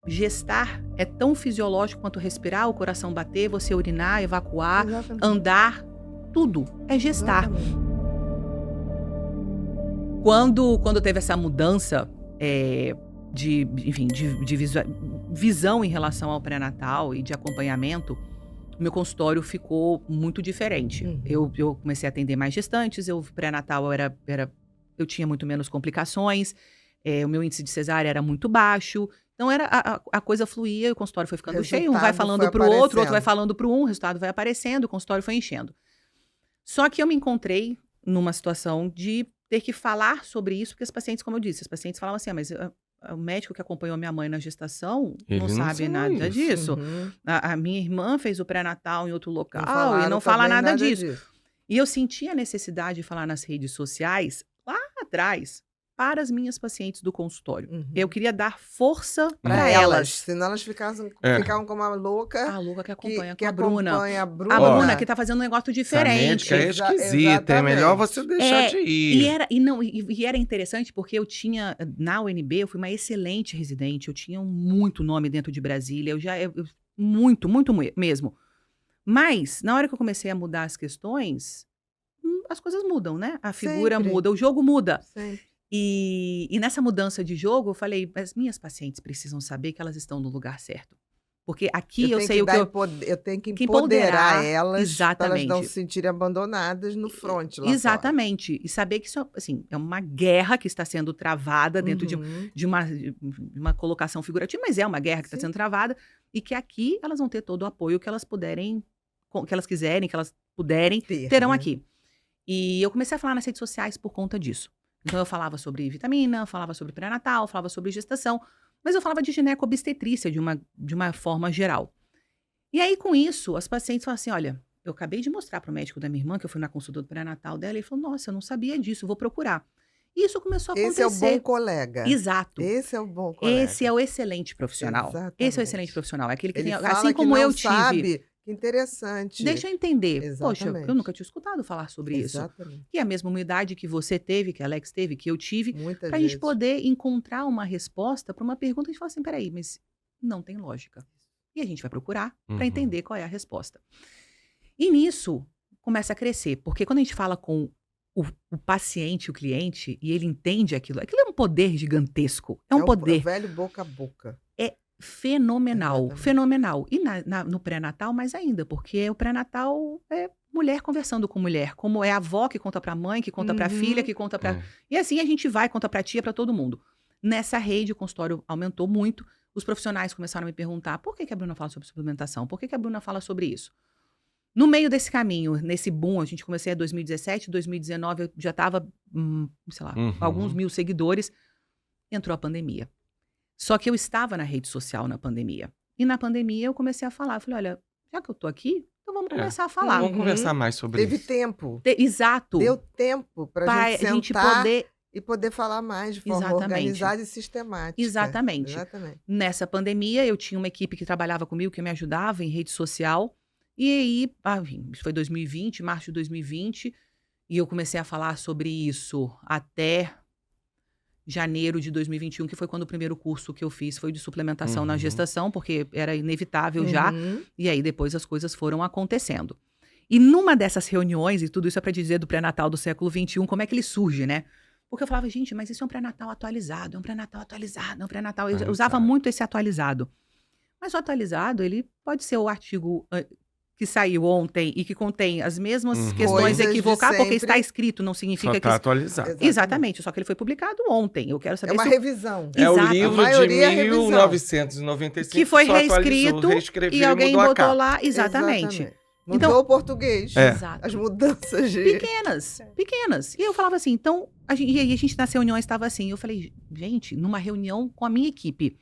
gestar é tão fisiológico quanto respirar, o coração bater, você urinar, evacuar, Exatamente. andar, tudo é gestar. Exatamente. Quando teve essa mudança enfim, de visão em relação ao pré-natal e de acompanhamento, meu consultório ficou muito diferente. Uhum. Eu comecei a atender mais gestantes, o pré-natal eu tinha muito menos complicações, o meu índice de cesárea era muito baixo, então a coisa fluía, o consultório foi ficando cheio, um vai Resultado falando foi pro outro vai aparecendo. falando pro um, o resultado vai aparecendo, o consultório foi enchendo. Só que eu me encontrei numa situação de ter que falar sobre isso, porque as pacientes, como eu disse, as pacientes falavam assim, mas o médico que acompanhou minha mãe na gestação Ele não não sabe ensinou nada isso. disso. Uhum. A minha irmã fez o pré-natal em outro Não local e falaram não fala também nada disso. E eu senti a necessidade de falar nas redes sociais, lá atrás, para as minhas pacientes do consultório. Uhum. Eu queria dar força Pra para elas. elas. Senão elas ficavam como uma A louca Luca que acompanha que com a Bruna. acompanha a A Bruna. Bruna que tá fazendo um negócio Essa diferente. médica é esquisita, é melhor você deixar de ir. E era interessante porque eu tinha, na UNB, eu fui uma excelente residente, eu tinha muito nome dentro de Brasília, muito mesmo. Mas, na hora que eu comecei a mudar as questões, as coisas mudam, né? A figura Sempre. muda, o jogo muda. Sempre. E nessa mudança de jogo, eu falei, as minhas pacientes precisam saber que elas estão no lugar certo. Porque aqui eu sei o que eu tenho que que empoderar empoderar, elas para elas não exatamente. se sentirem abandonadas no front lá fora. Exatamente. E saber que isso, assim, é uma guerra que está sendo travada dentro Uhum. de uma colocação figurativa, mas é uma guerra que está Sim. sendo travada e que aqui elas vão ter todo o apoio que elas puderem, que elas quiserem, que elas puderem, terão né? aqui. E eu comecei a falar nas redes sociais por conta disso. Então eu falava sobre vitamina, falava sobre pré-natal, falava sobre gestação, mas eu falava de gineco-obstetrícia de uma forma geral. E aí, com isso, as pacientes falam assim, olha, eu acabei de mostrar para o médico da minha irmã, que eu fui na consulta do pré-natal dela, e ele falou, nossa, eu não sabia disso, vou procurar. E isso começou a acontecer. Esse é o bom colega. Exato. Esse é o bom colega. Esse é o excelente profissional. Exatamente. Esse é o excelente profissional. É aquele que Ele tem, fala assim que como não eu sabe, tive. que interessante. Deixa eu entender. Poxa, Exatamente. eu nunca tinha escutado falar sobre isso. Exatamente. E a mesma humildade que você teve, que a Alex teve, que eu tive, Muitas para a gente vezes. poder encontrar uma resposta para uma pergunta, a gente fala assim, peraí, mas não tem lógica. E a gente vai procurar para entender qual é a resposta. E nisso, começa a crescer, porque quando a gente fala com o paciente, o cliente, e ele entende aquilo é um poder gigantesco. É um o poder velho boca a boca. fenomenal, Exatamente. fenomenal. E no pré-natal, mais ainda, porque o pré-natal é mulher conversando com mulher, como é a avó que conta pra mãe, que conta pra filha, que conta pra... E assim a gente vai, conta pra tia, pra todo mundo. Nessa rede, o consultório aumentou muito, os profissionais começaram a me perguntar, por que a Bruna fala sobre suplementação? Por que a Bruna fala sobre isso? No meio desse caminho, nesse boom, a gente comecei em 2017, 2019, eu já estava, sei lá, alguns mil seguidores, entrou a pandemia. Só que eu estava na rede social na pandemia. E na pandemia eu comecei a falar, eu falei, olha, já que eu tô aqui, então vamos começar a falar. Vamos conversar mais sobre Teve isso. tempo. Exato. Deu tempo pra gente A gente sentar poder... e poder falar mais de forma Exatamente. organizada e sistemática. Exatamente. Exatamente. Nessa pandemia, eu tinha uma equipe que trabalhava comigo, que me ajudava em rede social. E aí, isso foi 2020, março de 2020, e eu comecei a falar sobre isso até janeiro de 2021, que foi quando o primeiro curso que eu fiz foi de suplementação na gestação, porque era inevitável já, e aí depois as coisas foram acontecendo. E numa dessas reuniões, e tudo isso é para dizer do pré-natal do século XXI, como é que ele surge, né? Porque eu falava, gente, mas isso é um pré-natal atualizado, é um pré-natal atualizado, é um pré-natal... Eu usava muito esse atualizado. Mas o atualizado, ele pode ser o artigo que saiu ontem e que contém as mesmas questões Coisas de equivocadas, porque sempre. está escrito, não significa Só que... tá atualizado. Exatamente, só que ele foi publicado ontem. Eu quero saber É uma se... revisão. É o Exato. livro A de maioria é revisão. 1995 Que foi só atualizou, reescrito reescreveu e alguém mudou a botou capa. lá, exatamente. Mudou Então- o português. Exato. As mudanças de... Pequenas. E eu falava assim, então, e aí a gente nas reuniões estava assim, eu falei, gente, numa reunião com a minha equipe,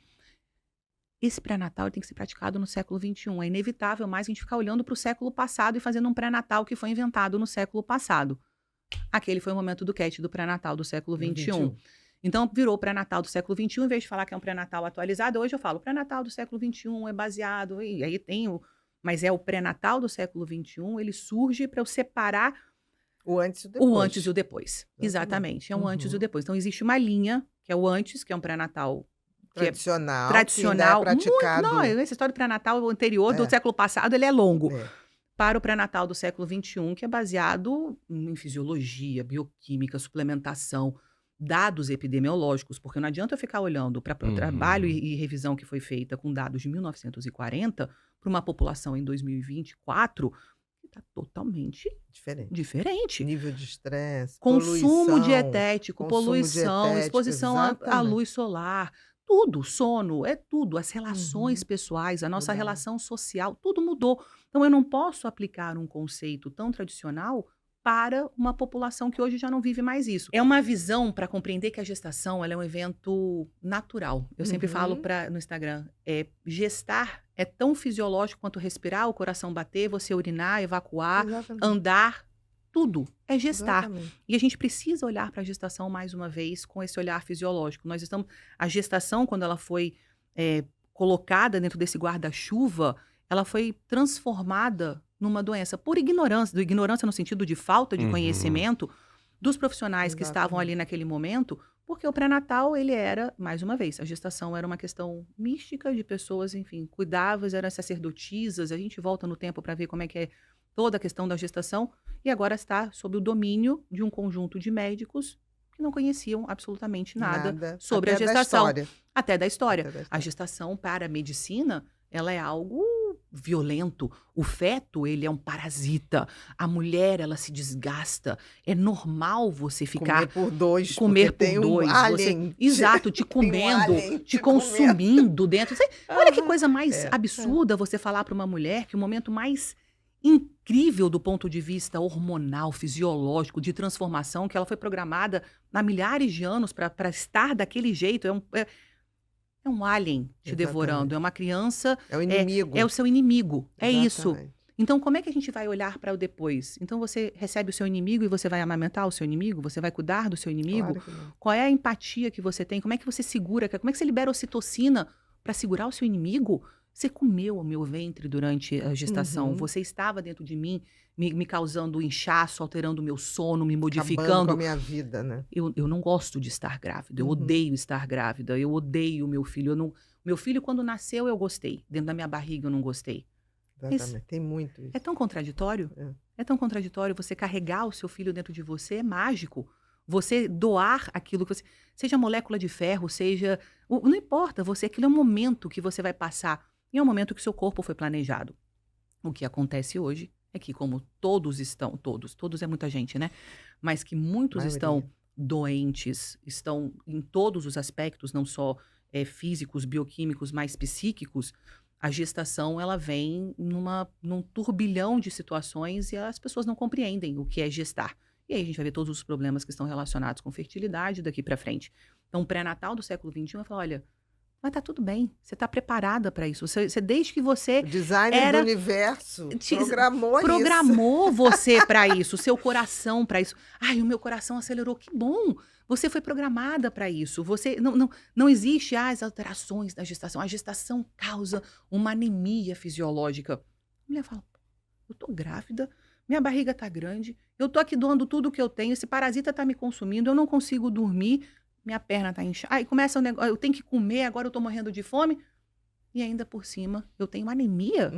esse pré-natal tem que ser praticado no século XXI. É inevitável mais a gente ficar olhando para o século passado e fazendo um pré-natal que foi inventado no século passado. Aquele foi o momento do CAT do pré-natal do século XXI. Então, virou o pré-natal do século XXI, em vez de falar que é um pré-natal atualizado, hoje eu falo, o pré-natal do século XXI é baseado, e aí tem o... Mas é o pré-natal do século XXI, ele surge para eu separar O antes e o depois. o antes e o depois. Exatamente, é um antes e o depois. Então, existe uma linha, que é o antes, que é um pré-natal tradicional, tradicional, que ainda é praticado. Não, essa história do pré-natal anterior do século passado, ele é longo. É. Para o pré-natal do século XXI, que é baseado em fisiologia, bioquímica, suplementação, dados epidemiológicos, porque não adianta eu ficar olhando para o trabalho e revisão que foi feita com dados de 1940 para uma população em 2024 que está totalmente diferente. Nível de estresse, consumo dietético, poluição, exposição à luz solar, tudo, sono, é tudo, as relações pessoais, a nossa relação social, tudo mudou. Então, eu não posso aplicar um conceito tão tradicional para uma população que hoje já não vive mais isso. É uma visão para compreender que a gestação ela é um evento natural. Eu sempre falo no Instagram, gestar é tão fisiológico quanto respirar, o coração bater, você urinar, evacuar, andar, tudo é gestar. Exatamente. E a gente precisa olhar para a gestação mais uma vez com esse olhar fisiológico. A gestação, quando ela foi colocada dentro desse guarda-chuva, ela foi transformada numa doença por ignorância no sentido de falta de conhecimento dos profissionais que estavam ali naquele momento, porque o pré-natal, ele era, mais uma vez, a gestação era uma questão mística de pessoas, enfim, cuidáveis, eram sacerdotisas, a gente volta no tempo para ver como é que é toda a questão da gestação, e agora está sob o domínio de um conjunto de médicos que não conheciam absolutamente nada sobre a gestação. Até da história. A gestação para a medicina, ela é algo violento. O feto, ele é um parasita. A mulher, ela se desgasta. É normal você ficar... Comer por dois. Alien. Exato, te comendo, te consumindo dentro. Olha que coisa mais absurda você falar para uma mulher que o momento mais incrível do ponto de vista hormonal, fisiológico, de transformação, que ela foi programada há milhares de anos para estar daquele jeito, é um alien te devorando, é uma criança... É o inimigo. É o seu inimigo, é isso. Exatamente. Então, como é que a gente vai olhar para o depois? Então, você recebe o seu inimigo e você vai amamentar o seu inimigo? Você vai cuidar do seu inimigo? Claro que não. Qual é a empatia que você tem? Como é que você segura? Como é que você libera ocitocina para segurar o seu inimigo? Você comeu o meu ventre durante a gestação. Você estava dentro de mim, me causando inchaço, alterando o meu sono, me modificando. Acabando com a minha vida, né? Eu não gosto de estar grávida. Eu odeio estar grávida. Eu odeio o meu filho. Meu filho, quando nasceu, eu gostei. Dentro da minha barriga, eu não gostei. Exatamente. Tem muito isso. É tão contraditório. É tão contraditório. Você carregar o seu filho dentro de você é mágico. Você doar aquilo que você... Seja molécula de ferro, seja... Não importa. Aquele é um momento que você vai passar. E é um momento que o seu corpo foi planejado. O que acontece hoje é que, como todos é muita gente, né? Mas que muitos estão doentes, estão em todos os aspectos, não só físicos, bioquímicos, mas psíquicos, a gestação, ela vem num turbilhão de situações e as pessoas não compreendem o que é gestar. E aí a gente vai ver todos os problemas que estão relacionados com fertilidade daqui para frente. Então, o pré-natal do século XXI vai falar, olha... Mas tá tudo bem, você tá preparada para isso. Você desde que você o designer do universo programou você para isso, o seu coração para isso. Ai, o meu coração acelerou, que bom. Você foi programada para isso. Você não existe as alterações da gestação. A gestação causa uma anemia fisiológica. A mulher fala: eu tô grávida, minha barriga tá grande, eu tô aqui doando tudo que eu tenho, esse parasita tá me consumindo, eu não consigo dormir. Minha perna tá inchada. Aí começa o negócio, eu tenho que comer, agora eu tô morrendo de fome. E ainda por cima, eu tenho anemia.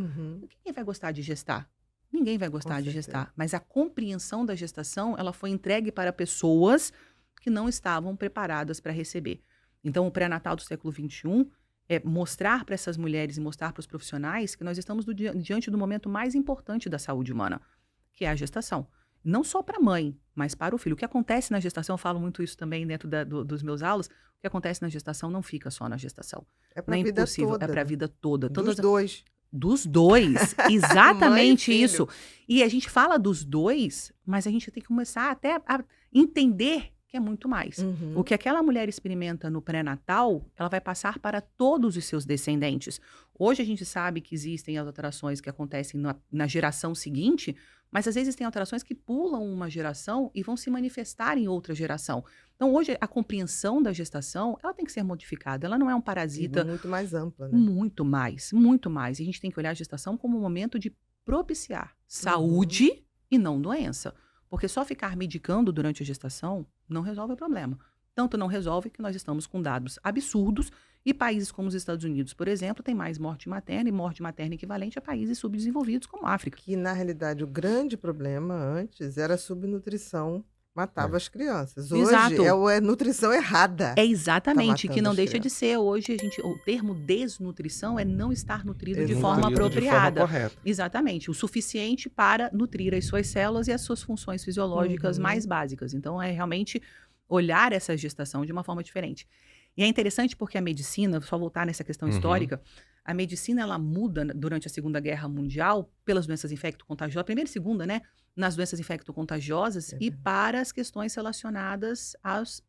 Quem vai gostar de gestar? Ninguém vai gostar de gestar. Mas a compreensão da gestação, ela foi entregue para pessoas que não estavam preparadas para receber. Então, o pré-natal do século XXI é mostrar para essas mulheres e mostrar para os profissionais que nós estamos diante do momento mais importante da saúde humana, que é a gestação. Não só para a mãe, mas para o filho. O que acontece na gestação, eu falo muito isso também dentro dos meus aulas, o que acontece na gestação não fica só na gestação. É para a vida toda. É para a vida toda. Dos dois. Dos dois, exatamente isso. E a gente fala dos dois, mas a gente tem que começar até a entender que é muito mais. O que aquela mulher experimenta no pré-natal, ela vai passar para todos os seus descendentes. Hoje a gente sabe que existem as alterações que acontecem na geração seguinte, mas às vezes tem alterações que pulam uma geração e vão se manifestar em outra geração. Então hoje a compreensão da gestação, ela tem que ser modificada. Ela não é um parasita... E muito mais ampla, né? Muito mais, muito mais. E a gente tem que olhar a gestação como um momento de propiciar saúde e não doença. Porque só ficar medicando durante a gestação não resolve o problema. Tanto não resolve que nós estamos com dados absurdos E países como os Estados Unidos, por exemplo, tem mais morte materna e morte materna equivalente a países subdesenvolvidos como a África. Que, na realidade, o grande problema antes era a subnutrição, matava as crianças. Hoje Exato. é nutrição errada. É exatamente, Tá que não matando as deixa de crianças. ser. Hoje, o termo desnutrição é não estar nutrido de Nutrido forma Nutrido de forma apropriada. correta. Exatamente, o suficiente para nutrir as suas células e as suas funções fisiológicas Uhum. mais básicas. Então, é realmente olhar essa gestação de uma forma diferente. E é interessante porque a medicina, só voltar nessa questão Uhum. histórica, a medicina ela muda durante a Segunda Guerra Mundial pelas doenças infecto-contagiosas, primeira e segunda, né? Nas doenças infecto-contagiosas e para as questões relacionadas às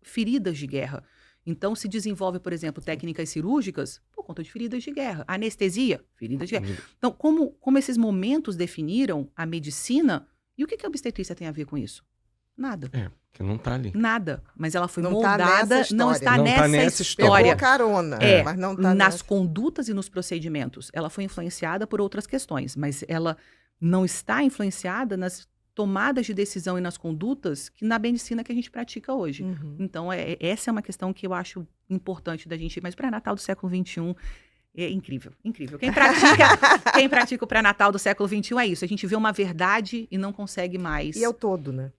feridas de guerra. Então, se desenvolve, por exemplo, técnicas cirúrgicas por conta de feridas de guerra. Anestesia, feridas de guerra. Então, como esses momentos definiram a medicina, e o que a obstetrícia tem a ver com isso? Nada. Que não tá ali. Nada. Mas ela foi Não tá moldada, nessa não história. está Não tá nessa nessa história. Pegou carona, mas não tá Nas nessa. condutas e nos procedimentos. Ela foi influenciada por outras questões, mas ela não está influenciada nas tomadas de decisão e nas condutas que na medicina que a gente pratica hoje. Uhum. Então, essa é uma questão que eu acho importante da gente... Mas o pré-natal do século XXI é incrível, incrível. Quem pratica o pré-natal do século XXI é isso. A gente vê uma verdade e não consegue mais... E é o todo, né?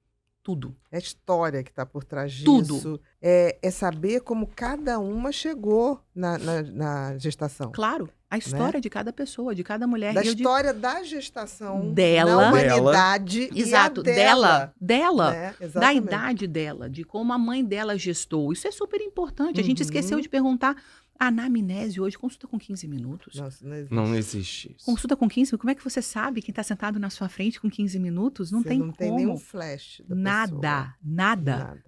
Tudo. É a história que está por trás disso. Tudo. É saber como cada uma chegou na gestação. Claro, a história de cada pessoa, de cada mulher. Da E eu digo- história da gestação, Dela. da humanidade Exato, e a dela. dela. Né? Da Exatamente. idade dela, de como a mãe dela gestou. Isso é super importante. A gente Uhum. esqueceu de perguntar. A anamnese hoje consulta com 15 minutos. Nossa, não existe. Não existe isso. Consulta com 15 minutos. Como é que você sabe quem está sentado na sua frente com 15 minutos? Não Você tem não como. tem nenhum flash da pessoa.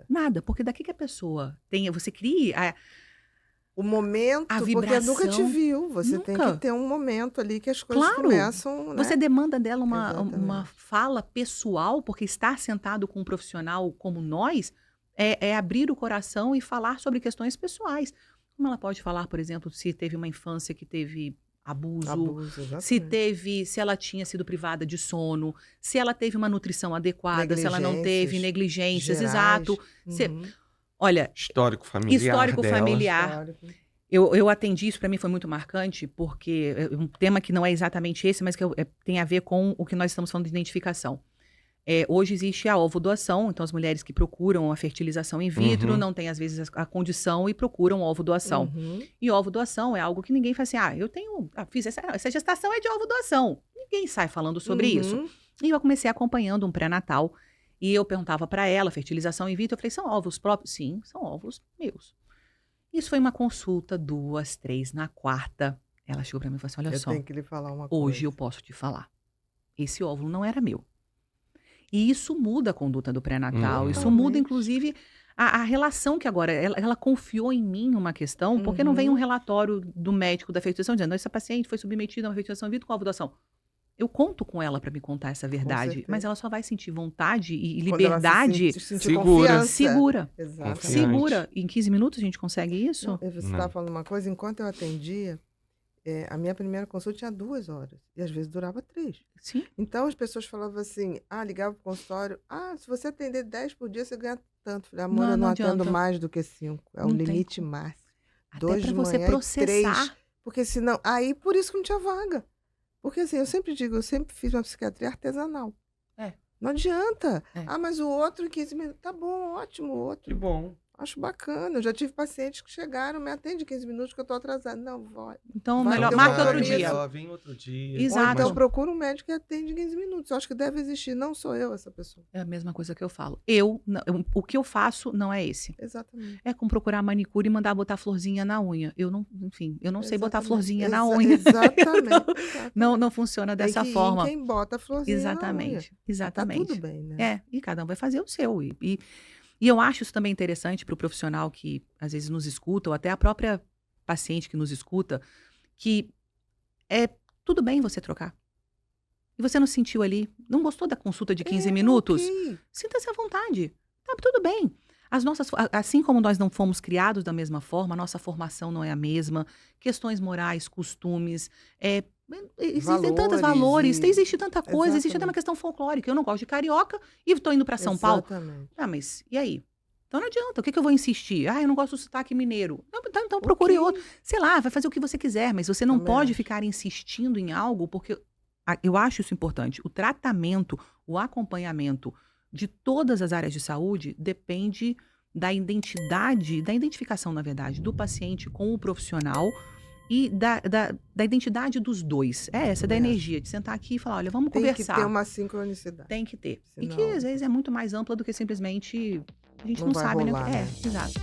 Nada. Porque daqui que a pessoa tem, você cria O momento, A porque nunca te vibração. viu. Você tem Nunca. que ter um momento ali que as coisas Claro. começam, né? Você demanda dela uma Exatamente. fala pessoal, porque estar sentado com um profissional como nós é abrir o coração e falar sobre questões pessoais. Como ela pode falar, por exemplo, se teve uma infância que teve abuso, Abuso, exatamente. se ela tinha sido privada de sono, se ela teve uma nutrição adequada, se ela não teve negligências, gerais. exato. Se- Uhum. Olha, Histórico familiar histórico dela. familiar. Histórico. Eu atendi isso, para mim foi muito marcante, porque é um tema que não é exatamente esse, mas que tem a ver com o que nós estamos falando de identificação. Hoje existe a ovodoação, então as mulheres que procuram a fertilização in vitro Uhum. não têm, às vezes, a condição e procuram ovodoação. Uhum. E ovodoação é algo que ninguém fala assim, fiz essa gestação é de ovodoação. Ninguém sai falando sobre isso. Uhum. E eu comecei acompanhando um pré-natal e eu perguntava para ela, fertilização in vitro, eu falei, são óvulos próprios? Sim, são óvulos meus. Isso foi uma consulta, 2, 3, na quarta. Ela chegou para mim e falou assim, olha Eu só, tenho que lhe falar uma hoje coisa. eu posso te falar. Esse óvulo não era meu. E isso muda a conduta do pré-natal. Isso Totalmente. muda, inclusive, a relação que agora... Ela confiou em mim uma questão, porque não vem um relatório do médico da fertilização dizendo, essa paciente foi submetida a uma fertilização in vitro com ovodoação. Eu conto com ela para me contar essa verdade, certeza. mas ela só vai sentir vontade e Quando ela liberdade se sentir segura. confiança. segura. Exatamente. Confiante. Segura. Em 15 minutos a gente consegue isso? Não, você Não. estava falando uma coisa, enquanto eu atendia, a minha primeira consulta tinha 2 horas. E às vezes durava 3. Sim. Então as pessoas falavam assim, ligava pro consultório, se você atender 10 por dia, você ganha tanto. Falei, amor, Não, eu não não atendo adianta. mais do que 5. É o Não tem limite máximo. Até 2 para de você manhã e processar. 3. Porque senão, por isso que não tinha vaga. Porque assim, eu sempre digo, eu sempre fiz uma psiquiatria artesanal. É. Não adianta. É. Mas o outro em 15 minutos, tá bom, ótimo, o outro. Que bom. Acho bacana. Eu já tive pacientes que chegaram, me atende 15 minutos que eu tô atrasada. Não, vai. Então, Vai melhor, ter marca uma outro amiga dia. Ela vem outro dia. Exato. Ou então Mas- procura um médico que atende em 15 minutos. Eu acho que deve existir, não sou eu essa pessoa. É a mesma coisa que eu falo. O que eu faço não é esse. Exatamente. É como procurar manicure e mandar botar florzinha na unha. Eu não sei botar Exatamente. florzinha na unha. Exatamente. Não funciona Tem dessa que ir em forma. quem bota a florzinha na unha. Exatamente. Tá Exatamente. tudo bem, né? E cada um vai fazer o seu. E eu acho isso também interessante para o profissional que às vezes nos escuta, ou até a própria paciente que nos escuta, que tudo bem você trocar. E você não sentiu ali, não gostou da consulta de 15 minutos? Ok. Sinta-se à vontade. Tá tudo bem. Assim como nós não fomos criados da mesma forma, a nossa formação não é a mesma, questões morais, costumes, existem tantos valores, existe tanta coisa, existe até uma Exatamente. questão folclórica. Eu não gosto de carioca e estou indo para São Paulo. Exatamente. Mas e aí? Então não adianta. O que eu vou insistir? Eu não gosto do sotaque mineiro. Então procure outro. Sei lá, vai fazer o que você quiser, mas você não pode ficar insistindo em algo, porque eu acho isso importante. O tratamento, o acompanhamento de todas as áreas de saúde depende da identificação, na verdade, do paciente com o profissional e da identidade dos dois. Essa, da energia, de sentar aqui e falar, olha, vamos conversar. Tem que ter uma sincronicidade. Tem que ter. Senão... E que, às vezes, é muito mais ampla do que simplesmente a gente não sabe, né? Exato.